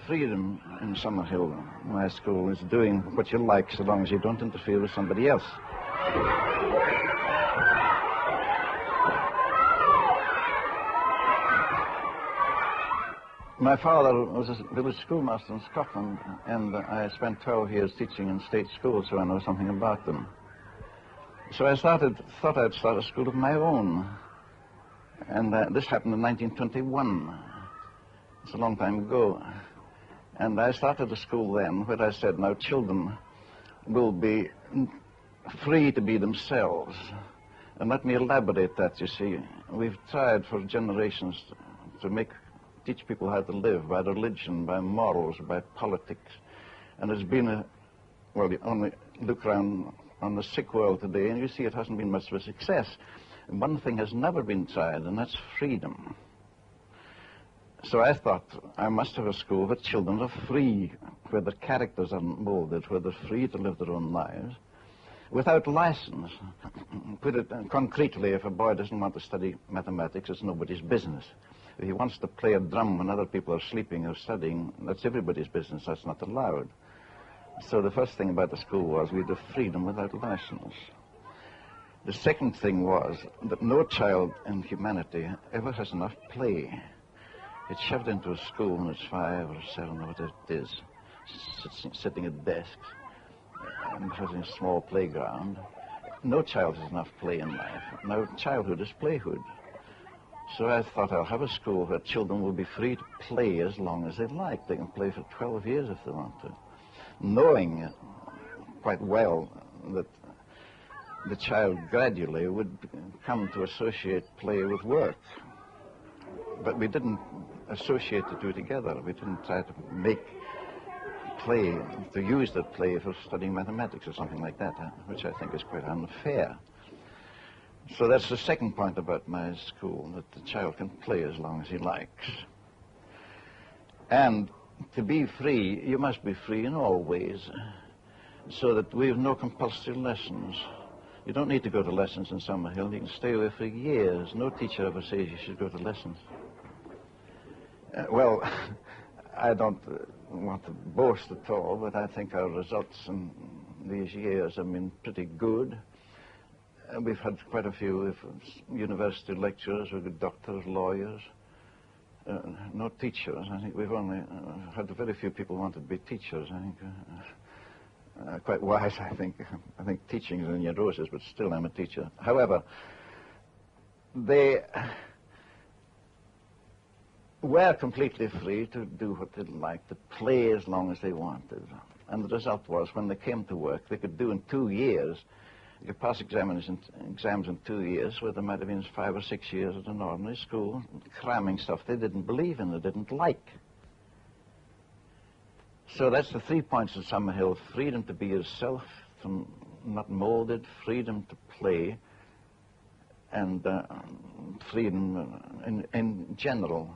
freedom in Summerhill, my school, is doing what you like so long as you don't interfere with somebody else. My father was a village schoolmaster in Scotland, and I spent 12 years teaching in state schools, so I know something about them. So I thought I'd start a school of my own, and this happened in 1921. It's a long time ago. And I started a school then where I said, now children will be free to be themselves. And let me elaborate that, you see. We've tried for generations to teach people how to live by religion, by morals, by politics. And it's been well, you only look around on the sick world today and you see it hasn't been much of a success. And one thing has never been tried, and that's freedom. So I thought I must have a school where children are free, where their characters aren't molded, where they're free to live their own lives, without license. Put it concretely, if a boy doesn't want to study mathematics, it's nobody's business. If he wants to play a drum when other people are sleeping or studying, that's everybody's business, that's not allowed. So the first thing about the school was we had freedom without license. The second thing was that no child in humanity ever has enough play. It's shoved into a school when it's 5 or 7 or whatever it is, sitting at desks and having a small playground. No child has enough play in life. Now childhood is playhood. So I thought I'll have a school where children will be free to play as long as they like. They can play for 12 years if they want to, knowing quite well that the child gradually would come to associate play with work. But we didn't associate the two together. We didn't try to make play, to use that play for studying mathematics or something like that, which I think is quite unfair. So that's the second point about my school, that the child can play as long as he likes. And to be free, you must be free in all ways, so that we have no compulsory lessons. You don't need to go to lessons in Summerhill. You can stay away for years. No teacher ever says you should go to lessons. Well, I don't want to boast at all, but I think our results in these years have been pretty good. We've had quite a few university lecturers, we've got doctors, lawyers, no teachers. I think we've only had very few people who wanted to be teachers. I think quite wise, I think. I think teaching is in your roses, but still I'm a teacher. However, they were completely free to do what they liked, to play as long as they wanted. And the result was, when they came to work, they could do in 2 years, you could pass exams in 2 years, where they might have been 5 or 6 years at an ordinary school, cramming stuff they didn't believe in, they didn't like. So that's the 3 points of Summerhill: freedom to be yourself, not molded, freedom to play, and freedom in general.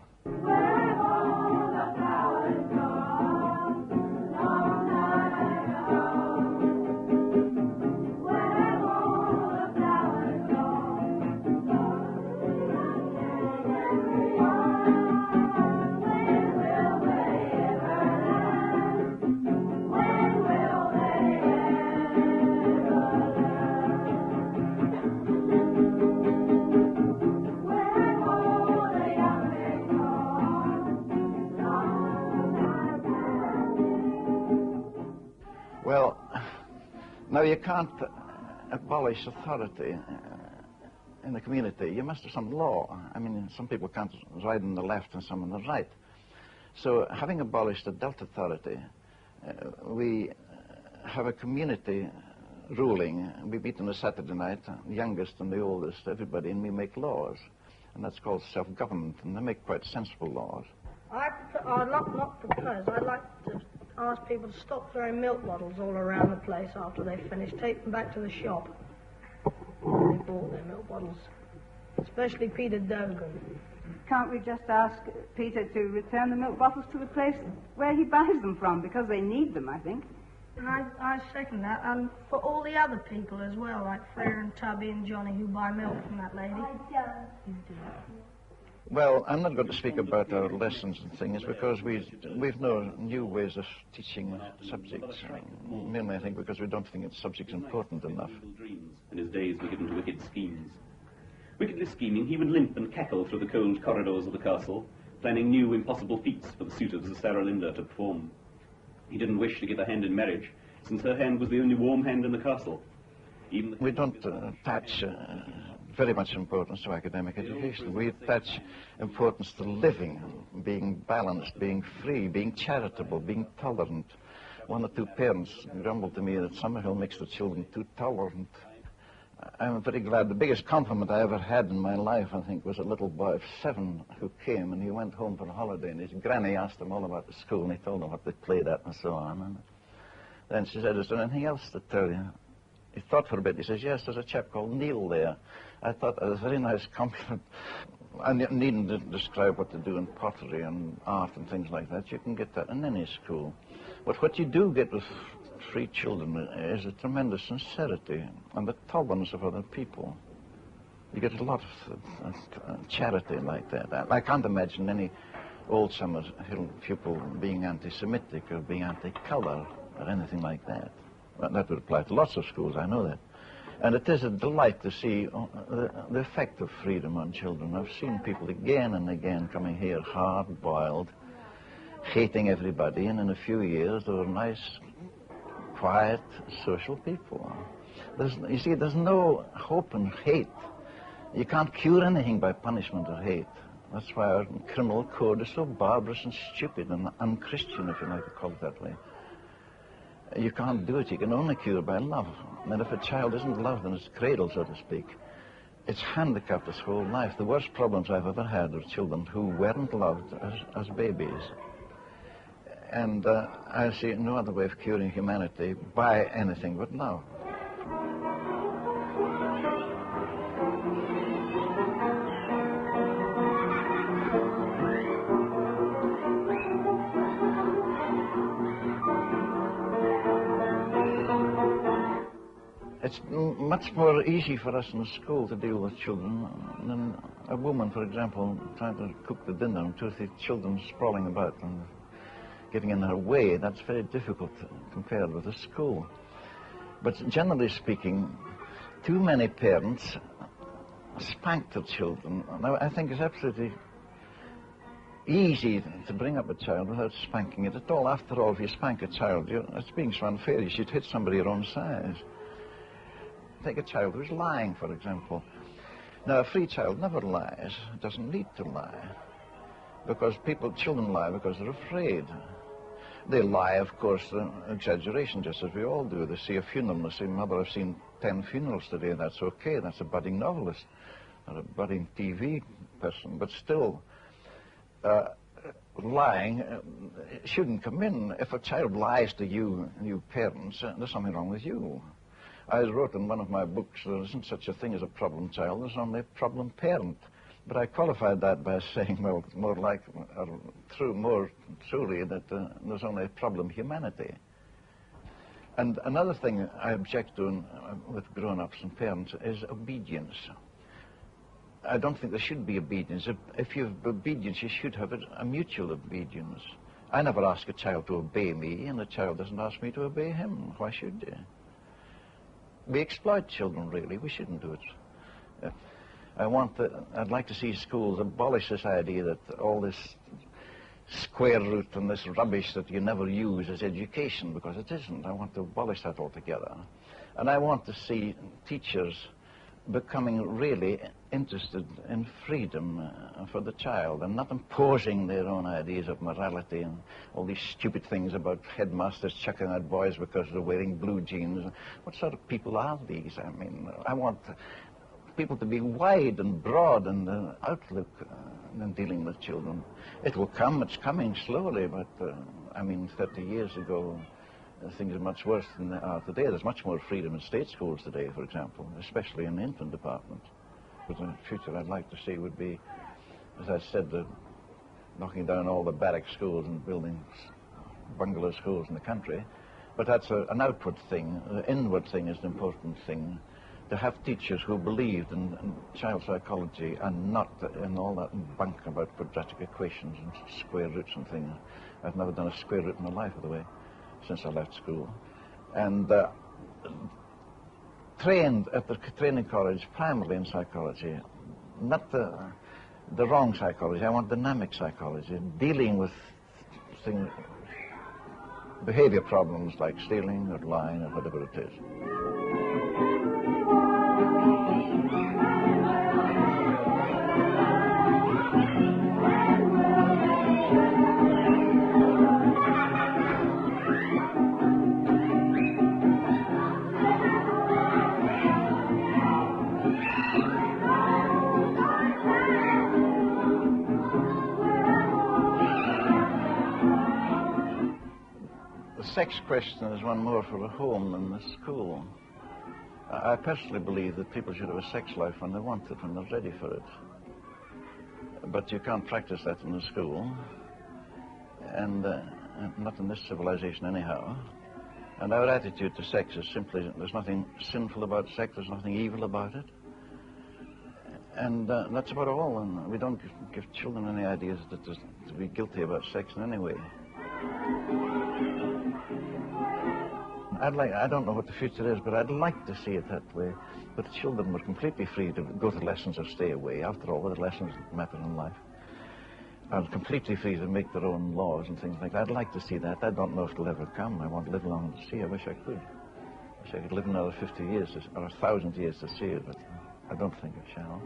Well, now you can't abolish authority in the community. You must have some law. I mean, some people can't ride on the left and some on the right. So having abolished adult authority, we have a community ruling. We meet on a Saturday night, the youngest and the oldest, everybody, and we make laws. And that's called self-government, and they make quite sensible laws. I'd not propose. I'd like to ask people to stop throwing milk bottles all around the place after they finish. Take them back to the shop where they bought their milk bottles. Especially Peter Dogan. Can't we just ask Peter to return the milk bottles to the place where he buys them from? Because they need them, I think. And I second that. And for all the other people as well, like Freya and Tubby and Johnny, who buy milk from that lady. I don't. You do. Well, I'm not going to speak about our lessons and things because we've no new ways of teaching subjects. Mainly, I think, because we don't think it's subjects important enough. And his days were given to wicked schemes. Wickedly scheming, he would limp and cackle through the cold corridors of the castle, planning new impossible feats for the suitors of Sarah Linda to perform. He didn't wish to give her hand in marriage, since her hand was the only warm hand in the castle. We don't attach very much importance to academic education. We attach importance to living, being balanced, being free, being charitable, being tolerant. One or two parents grumbled to me that Summerhill makes the children too tolerant. I'm very glad. The biggest compliment I ever had in my life, I think, was a little boy of 7 who came, and he went home for a holiday, and his granny asked him all about the school, and he told him what they played at and so on. And then she said, "Is there anything else to tell you?" He thought for a bit. He says, "Yes, there's a chap called Neill there." I thought that was a very nice compliment. I needn't to describe what to do in pottery and art and things like that. You can get that in any school. But what you do get with free children is a tremendous sincerity and the tolerance of other people. You get a lot of charity like that. I can't imagine any old Summerhill pupil being anti-Semitic or being anti-colour or anything like that. Well, that would apply to lots of schools, I know that. And it is a delight to see the effect of freedom on children. I've seen people again and again coming here hard-boiled, hating everybody, and in a few years they were nice, quiet, social people. You see, there's no hope in hate. You can't cure anything by punishment or hate. That's why our criminal code is so barbarous and stupid and unchristian, if you like to call it that way. You can't do it. You can only cure by love. And if a child isn't loved in its cradle, so to speak, it's handicapped its whole life. The worst problems I've ever had were children who weren't loved as babies. And I see no other way of curing humanity by anything but love. It's much more easy for us in school to deal with children than a woman, for example, trying to cook the dinner and 2 or 3 children sprawling about and getting in her way. That's very difficult compared with a school. But generally speaking, too many parents spank their children. Now, I think it's absolutely easy to bring up a child without spanking it at all. After all, if you spank a child, it's being so unfair. You should hit somebody your own size. Take a child who's lying, for example. Now, a free child never lies. It doesn't need to lie. Because children lie because they're afraid. They lie, of course, exaggeration, just as we all do. They see a funeral and they say, "Mother, I've seen 10 funerals today." That's okay. That's a budding novelist or a budding TV person. But still, lying shouldn't come in. If a child lies to you parents, there's something wrong with you. I wrote in one of my books, there isn't such a thing as a problem child, there's only a problem parent. But I qualified that by saying, well, more truly, that there's only a problem humanity. And another thing I object to with grown-ups and parents is obedience. I don't think there should be obedience. If you have obedience, you should have a mutual obedience. I never ask a child to obey me, and the child doesn't ask me to obey him. Why should they? We exploit children, really. We shouldn't do it. I'd like to see schools abolish this idea that all this square root and this rubbish that you never use is education, because it isn't. I want to abolish that altogether. And I want to see teachers becoming really interested in freedom for the child and not imposing their own ideas of morality and all these stupid things about headmasters chucking out boys because they're wearing blue jeans. What sort of people are these? I mean, I want people to be wide and broad in the outlook in dealing with children. It will come. It's coming slowly, but I mean, 30 years ago, things are much worse than they are today. There's much more freedom in state schools today, for example, especially in the infant department. But in the future, I'd like to see would be, as I said, knocking down all the barrack schools and building bungalow schools in the country. But that's an outward thing. The inward thing is the important thing. to have teachers who believed in child psychology and not in all that bunk about quadratic equations and square roots and things. I've never done a square root in my life, by the way, since I left school. And trained at the training college primarily in psychology, not the wrong psychology. I want dynamic psychology, dealing with things, behavior problems like stealing or lying or whatever it is. The sex question is one more for the home than the school. I personally believe that people should have a sex life when they want it, when they're ready for it. But you can't practice that in the school, and not in this civilization anyhow. And our attitude to sex is simply, there's nothing sinful about sex, there's nothing evil about it. And that's about all, and we don't give children any ideas that there's to be guilty about sex in any way. I don't know what the future is, but I'd like to see it that way. But children were completely free to go to lessons or stay away. After all, what lessons matter in life? And completely free to make their own laws and things like that. I'd like to see that. I don't know if it'll ever come. I won't live long to see. I wish I could. I wish I could live another 50 years or 1,000 years to see it, but I don't think it shall.